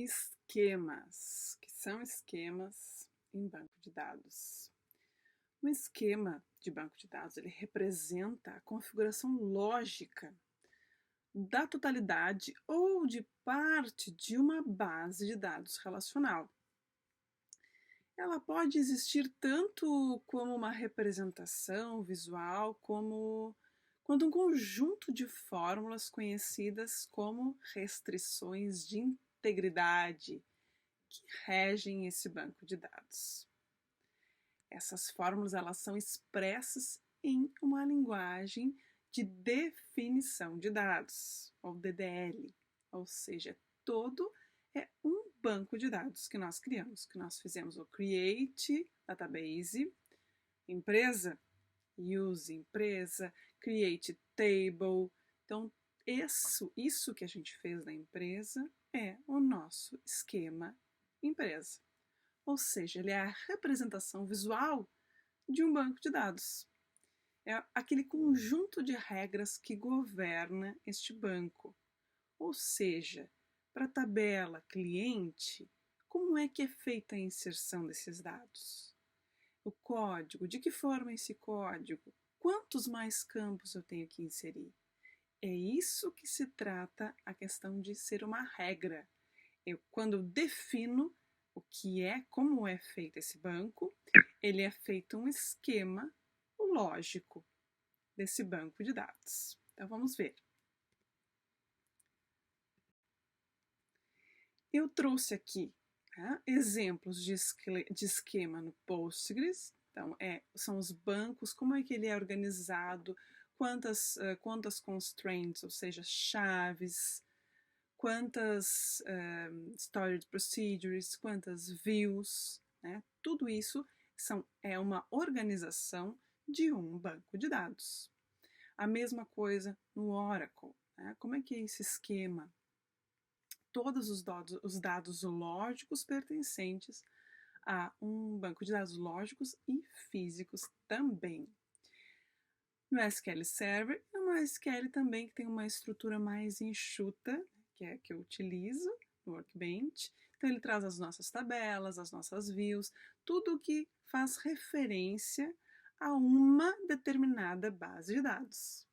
Esquemas. O que são esquemas em banco de dados? Um esquema de banco de dados ele representa a configuração lógica da totalidade ou de parte de uma base de dados relacional. Ela pode existir tanto como uma representação visual, como quanto um conjunto de fórmulas conhecidas como restrições de integridade que regem esse banco de dados. Essas fórmulas elas são expressas em uma linguagem de definição de dados, ou DDL, ou seja, todo é um banco de dados que nós criamos, que nós fizemos o create database, empresa, use empresa, create table. Então, isso que a gente fez na empresa é o nosso esquema empresa. Ou seja, ele é a representação visual de um banco de dados. É aquele conjunto de regras que governa este banco. Ou seja, para a tabela cliente, como é que é feita a inserção desses dados? O código, de que forma esse código? Quantos mais campos eu tenho que inserir? É isso que se trata a questão de ser uma regra. Quando eu defino o que é, como é feito esse banco, ele é feito um esquema lógico desse banco de dados. Então vamos ver. Eu trouxe aqui exemplos de esquema no Postgres. Então, são os bancos, como é que ele é organizado, quantas constraints, ou seja, chaves, quantas storage procedures, quantas views, né? Tudo isso é uma organização de um banco de dados. A mesma coisa no Oracle, né? Como é que é esse esquema? Todos os dados lógicos pertencentes a um banco de dados lógicos e físicos também. No SQL Server, é uma SQL também que tem uma estrutura mais enxuta, que é a que eu utilizo no Workbench. Então ele traz as nossas tabelas, as nossas views, tudo que faz referência a uma determinada base de dados.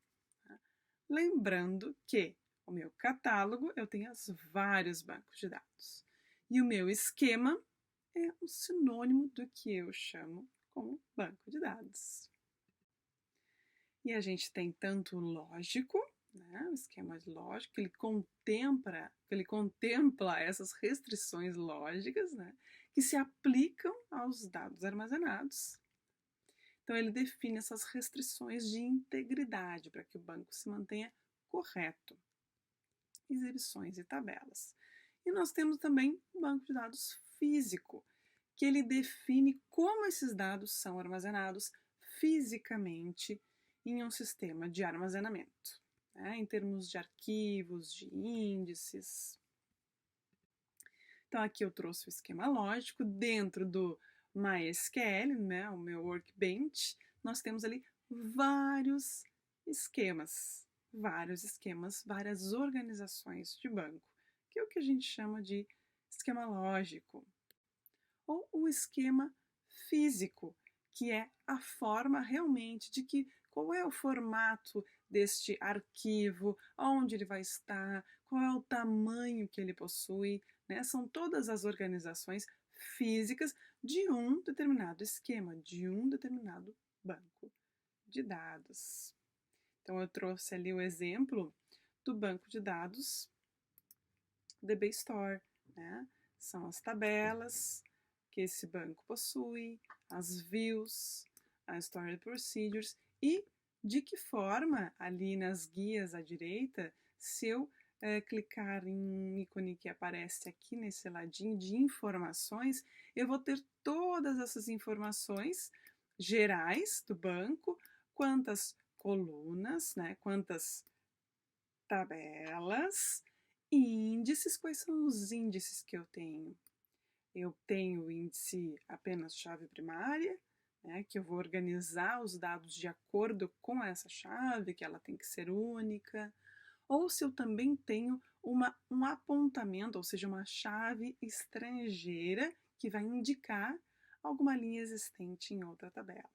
Lembrando que o meu catálogo, eu tenho vários bancos de dados. E o meu esquema é um sinônimo do que eu chamo como banco de dados. E a gente tem tanto o lógico, né, o esquema lógico, ele contempla essas restrições lógicas, né, que se aplicam aos dados armazenados. Então, ele define essas restrições de integridade para que o banco se mantenha correto. Exibições e tabelas. E nós temos também o banco de dados físico, que ele define como esses dados são armazenados fisicamente em um sistema de armazenamento, né, em termos de arquivos, de índices. Então, aqui eu trouxe o esquema lógico. Dentro do MySQL, né, o meu Workbench, nós temos ali vários esquemas, várias organizações de banco, que é o que a gente chama de esquema lógico. Ou o esquema físico, que é a forma realmente de qual é o formato deste arquivo, onde ele vai estar, qual é o tamanho que ele possui, né? São todas as organizações físicas de um determinado esquema, de um determinado banco de dados. Então, eu trouxe ali o exemplo do banco de dados DB Store, né? São as tabelas que esse banco possui, as views, as storage procedures e de que forma, ali nas guias à direita, se eu clicar em um ícone que aparece aqui nesse ladinho de informações, eu vou ter todas essas informações gerais do banco, quantas colunas, né, quantas tabelas, índices, quais são os índices que eu tenho? Eu tenho o índice apenas chave primária, né, que eu vou organizar os dados de acordo com essa chave, que ela tem que ser única, ou se eu também tenho um apontamento, ou seja, uma chave estrangeira que vai indicar alguma linha existente em outra tabela.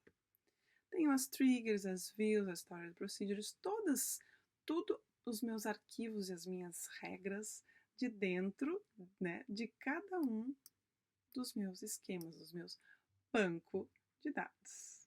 Tenho as triggers, as views, as storage procedures, tudo os meus arquivos e as minhas regras de dentro, né, de cada um dos meus esquemas, dos meus bancos de dados.